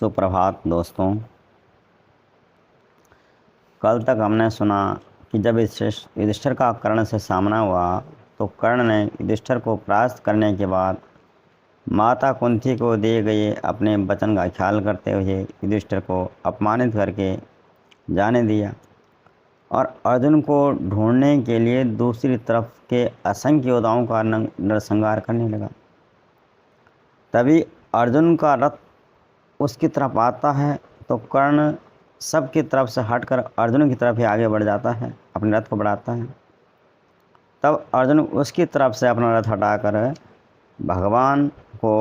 सुप्रभात दोस्तों। कल तक हमने सुना कि जब युधिष्ठिर का कर्ण से सामना हुआ तो कर्ण ने युधिष्ठिर को परास्त करने के बाद माता कुंती को दिए गए अपने वचन का ख्याल करते हुए युधिष्ठिर को अपमानित करके जाने दिया और अर्जुन को ढूंढने के लिए दूसरी तरफ के असंख्य योद्धाओं का नरसंहार करने लगा। तभी अर्जुन का रथ उसकी तरफ आता है तो कर्ण सबकी तरफ से हटकर अर्जुन की तरफ ही आगे बढ़ जाता है, अपने रथ को बढ़ाता है। तब अर्जुन उसकी तरफ से अपना रथ हटाकर भगवान को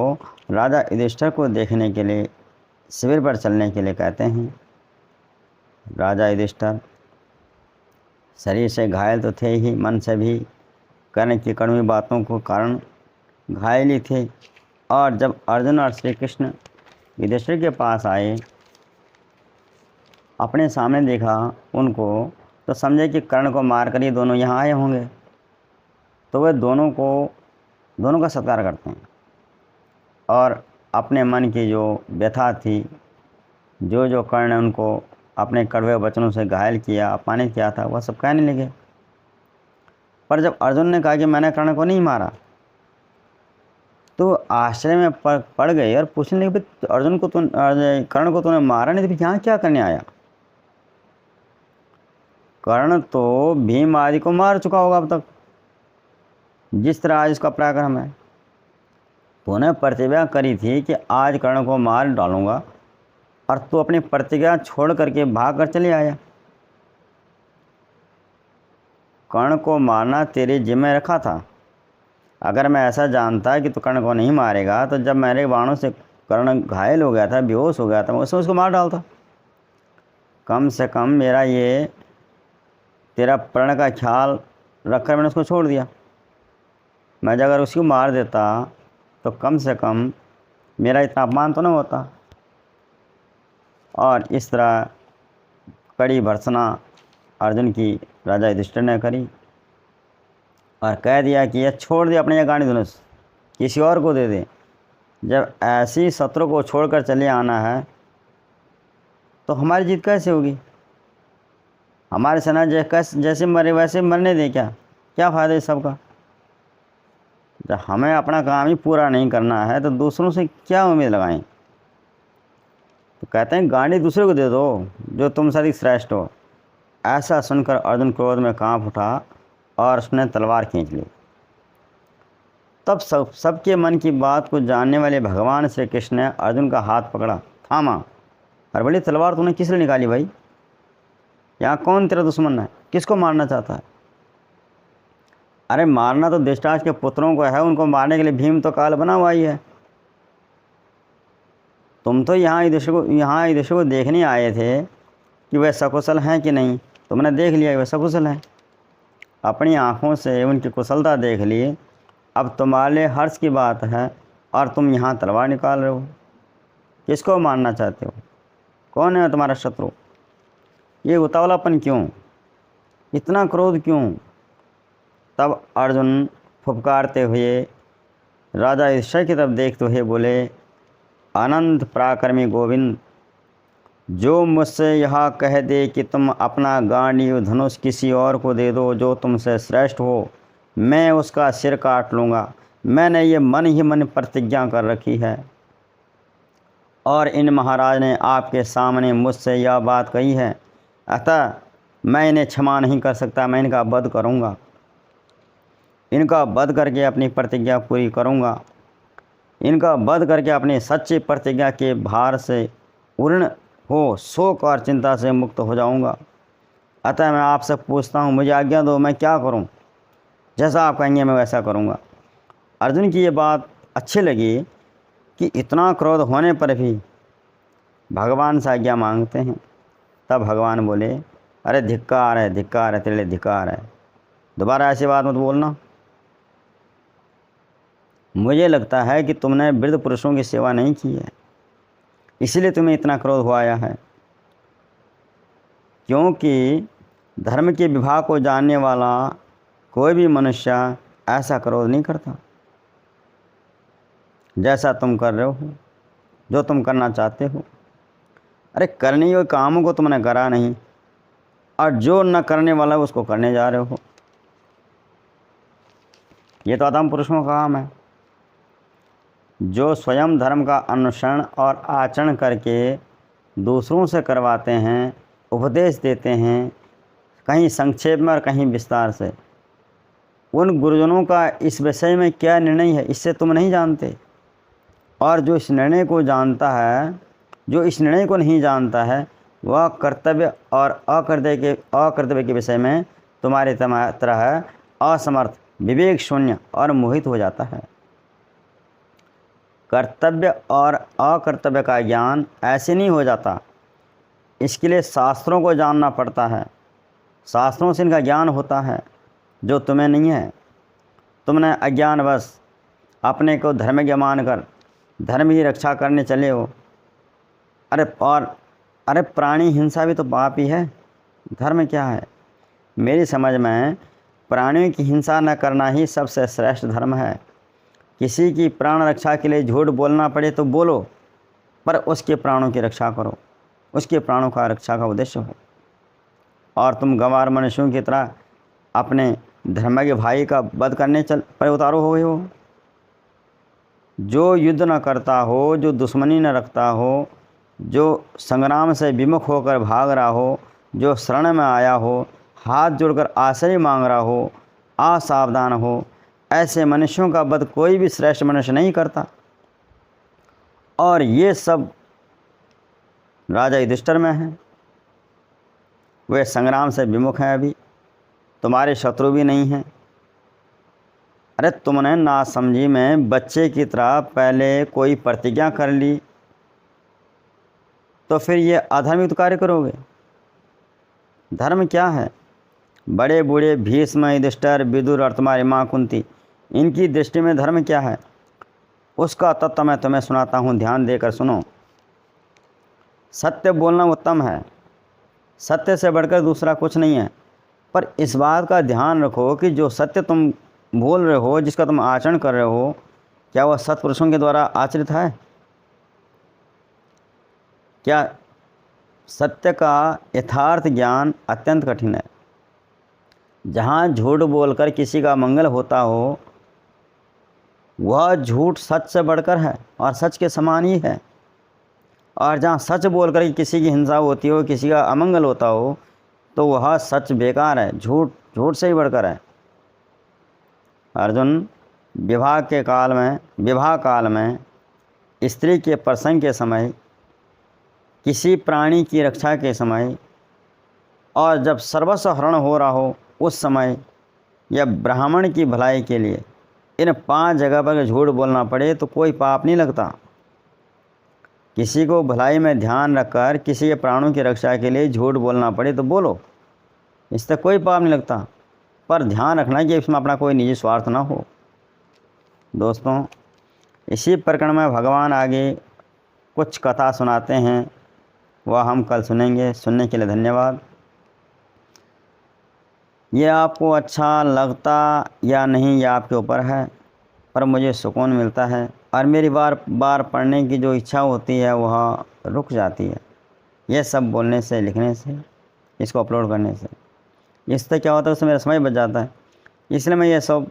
राजा युधिष्ठिर को देखने के लिए शिविर पर चलने के लिए कहते हैं। राजा युधिष्ठिर शरीर से घायल तो थे ही, मन से भी कर्ण की कड़वी बातों को कारण घायल ही थे। और जब अर्जुन और श्री कृष्ण युधिष्ठिर के पास आए, अपने सामने देखा उनको, तो समझे कि कर्ण को मारकर ये दोनों यहाँ आए होंगे, तो वे दोनों का सत्कार करते हैं और अपने मन की जो व्यथा थी, जो कर्ण ने उनको अपने कड़वे वचनों से घायल किया, अपमानित किया था, वह सब कहने लगे। पर जब अर्जुन ने कहा कि मैंने कर्ण को नहीं मारा, तो आश्चर्य में पड़ गए और पूछने लगे, अर्जुन को कर्ण को तूने मारा नहीं, तो यहाँ क्या करने आया? कर्ण तो भीम आदि को मार चुका होगा अब तक, जिस तरह आज इसका पराक्रम है। तूने प्रतिज्ञा करी थी कि आज कर्ण को मार डालूंगा और तू अपनी प्रतिज्ञा छोड़ करके भाग कर चले आया। कर्ण को मारना तेरे जिम्मे रखा था। अगर मैं ऐसा जानता कि तू कर्ण को नहीं मारेगा, तो जब मेरे बाणों से कर्ण घायल हो गया था, बेहोश हो गया था, मैं उसको मार डालता। कम से कम मेरा ये तेरा प्रण का ख्याल रखकर मैंने उसको छोड़ दिया। मैं अगर उसको मार देता तो कम से कम मेरा इतना अपमान तो न होता। और इस तरह कड़ी भर्त्सना अर्जुन की राजा युधिष्ठिर ने करी और कह दिया कि यह छोड़ दे अपने यह गांडी धनुष, किसी और को दे दे। जब ऐसी शत्रु को छोड़कर चले आना है तो हमारी जीत कैसे होगी? हमारे सेना जैसे मरे वैसे मरने दे, क्या फ़ायदा इस सब का? जब हमें अपना काम ही पूरा नहीं करना है तो दूसरों से क्या उम्मीद लगाएं? तो कहते हैं गांडी दूसरे को दे दो जो तुम से अधिक श्रेष्ठ हो। ऐसा सुनकर अर्जुन क्रोध में कांप उठा और उसने तलवार खींच ली। तब सबके मन की बात को जानने वाले भगवान श्री कृष्ण ने अर्जुन का हाथ पकड़ा, थामा। और बड़ी तलवार तूने किस लिए निकाली भाई? यहाँ कौन तेरा दुश्मन है? किसको मारना चाहता है? अरे मारना तो धृतराष्ट्र के पुत्रों को है, उनको मारने के लिए भीम तो काल बना हुआ ही है। तुम तो यहाँ युधिष्ठिर को देखने आए थे कि वह सकुशल हैं कि नहीं। तुमने देख लिया कि वह सकुशल हैं, अपनी आँखों से उनकी कुशलता देख ली। अब तुम्हारे हर्ष की बात है और तुम यहाँ तलवार निकाल रहे हो। किसको मारना चाहते हो? कौन है तुम्हारा शत्रु? ये उतावलापन क्यों? इतना क्रोध क्यों? तब अर्जुन फुफकारते हुए राजा युधिष्ठिर की तरफ देखते हुए बोले, अनंत पराक्रमी गोविंद, जो मुझसे यह कह दे कि तुम अपना गांडीव धनुष किसी और को दे दो जो तुमसे श्रेष्ठ हो, मैं उसका सिर काट लूँगा। मैंने ये मन ही मन प्रतिज्ञा कर रखी है और इन महाराज ने आपके सामने मुझसे यह बात कही है, अतः मैं इन्हें क्षमा नहीं कर सकता। मैं इनका वध करूँगा, इनका वध करके अपनी प्रतिज्ञा पूरी करूँगा, इनका वध करके अपनी सच्ची प्रतिज्ञा के भार से पूर्ण हो शोक और चिंता से मुक्त हो जाऊँगा। अतः मैं आपसे पूछता हूँ, मुझे आज्ञा दो, मैं क्या करूँ? जैसा आप कहेंगे मैं वैसा करूँगा। अर्जुन की ये बात अच्छी लगी कि इतना क्रोध होने पर भी भगवान से आज्ञा मांगते हैं। तब भगवान बोले, अरे धिक्कार है तेरे लिए धिक्कार है, दोबारा ऐसी बात मत बोलना। मुझे लगता है कि तुमने वृद्ध पुरुषों की सेवा नहीं की है, इसीलिए तुम्हें इतना क्रोध हो आया है। क्योंकि धर्म के विभाग को जानने वाला कोई भी मनुष्य ऐसा क्रोध नहीं करता जैसा तुम कर रहे हो, जो तुम करना चाहते हो। अरे करने हुए काम को तुमने करा नहीं, और जो न करने वाला है उसको करने जा रहे हो। ये तो अधम पुरुषों का काम है, जो स्वयं धर्म का अनुसरण और आचरण करके दूसरों से करवाते हैं, उपदेश देते हैं, कहीं संक्षेप में और कहीं विस्तार से। उन गुरुजनों का इस विषय में क्या निर्णय है, इससे तुम नहीं जानते। और जो इस निर्णय को जानता है, जो इस निर्णय को नहीं जानता है, वह कर्तव्य और अकर्तव्य के विषय में तुम्हारी तरह असमर्थ, विवेक शून्य और मोहित हो जाता है। कर्तव्य और अकर्तव्य का ज्ञान ऐसे नहीं हो जाता, इसके लिए शास्त्रों को जानना पड़ता है। शास्त्रों से इनका ज्ञान होता है जो तुम्हें नहीं है। तुमने अज्ञानवश अपने को धर्मज्ञ मानकर धर्म की रक्षा करने चले हो। अरे प्राणी हिंसा भी तो पाप ही है। धर्म क्या है? मेरी समझ में प्राणियों की हिंसा न करना ही सबसे श्रेष्ठ धर्म है। किसी की प्राण रक्षा के लिए झूठ बोलना पड़े तो बोलो, पर उसके प्राणों की रक्षा करो, उसके प्राणों का रक्षा का उद्देश्य हो। और तुम गंवार मनुष्यों की तरह अपने धर्मज्ञ भाई का वध करने पर उतारो हुए हो। जो युद्ध न करता हो, जो दुश्मनी न रखता हो, जो संग्राम से विमुख होकर भाग रहा हो, जो शरण में आया हो, हाथ जोड़कर आश्रय मांग रहा हो, असावधान हो, ऐसे मनुष्यों का वध कोई भी श्रेष्ठ मनुष्य नहीं करता। और ये सब राजा युधिष्ठिर में है। वे संग्राम से विमुख हैं, अभी तुम्हारे शत्रु भी नहीं हैं। अरे तुमने नासमझी में बच्चे की तरह पहले कोई प्रतिज्ञा कर ली, तो फिर ये अधर्मित कार्य करोगे। धर्म क्या है? बड़े बूढ़े भीष्म, युधिष्ठिर, विदुर और तुम्हारी माँ कुंती, इनकी दृष्टि में धर्म क्या है, उसका तत्व मैं तुम्हें सुनाता हूँ, ध्यान देकर सुनो। सत्य बोलना उत्तम है, सत्य से बढ़कर दूसरा कुछ नहीं है। पर इस बात का ध्यान रखो कि जो सत्य तुम बोल रहे हो, जिसका तुम आचरण कर रहे हो, क्या वह सत्पुरुषों के द्वारा आचरित है? क्या सत्य का यथार्थ ज्ञान अत्यंत कठिन है। जहाँ झूठ बोलकर किसी का मंगल होता हो, वह झूठ सच से बढ़कर है और सच के समान ही है। और जहाँ सच बोलकर किसी की हिंसा होती हो, किसी का अमंगल होता हो, तो वह सच बेकार है, झूठ से ही बढ़कर है। अर्जुन, विवाह काल में स्त्री के प्रसंग के समय, किसी प्राणी की रक्षा के समय, और जब सर्वस्व हरण हो रहा हो उस समय, या ब्राह्मण की भलाई के लिए, इन 5 जगह पर झूठ बोलना पड़े तो कोई पाप नहीं लगता। किसी को भलाई में ध्यान रखकर किसी के प्राणों की रक्षा के लिए झूठ बोलना पड़े तो बोलो, इससे कोई पाप नहीं लगता। पर ध्यान रखना कि इसमें अपना कोई निजी स्वार्थ ना हो। दोस्तों, इसी प्रकरण में भगवान आगे कुछ कथा सुनाते हैं, वह हम कल सुनेंगे। सुनने के लिए धन्यवाद। ये आपको अच्छा लगता या नहीं ये आपके ऊपर है, पर मुझे सुकून मिलता है और मेरी बार बार पढ़ने की जो इच्छा होती है वह रुक जाती है। यह सब बोलने से, लिखने से, इसको अपलोड करने से, इससे क्या होता है, उससे मेरा समय बच जाता है। इसलिए मैं ये सब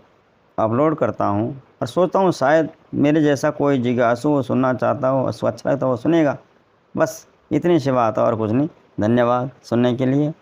अपलोड करता हूँ और सोचता हूँ शायद मेरे जैसा कोई जिज्ञासु हो, सुनना चाहता हो, उसको अच्छा लगता हो, सुनेगा। बस इतनी सी बात है और कुछ नहीं। धन्यवाद सुनने के लिए।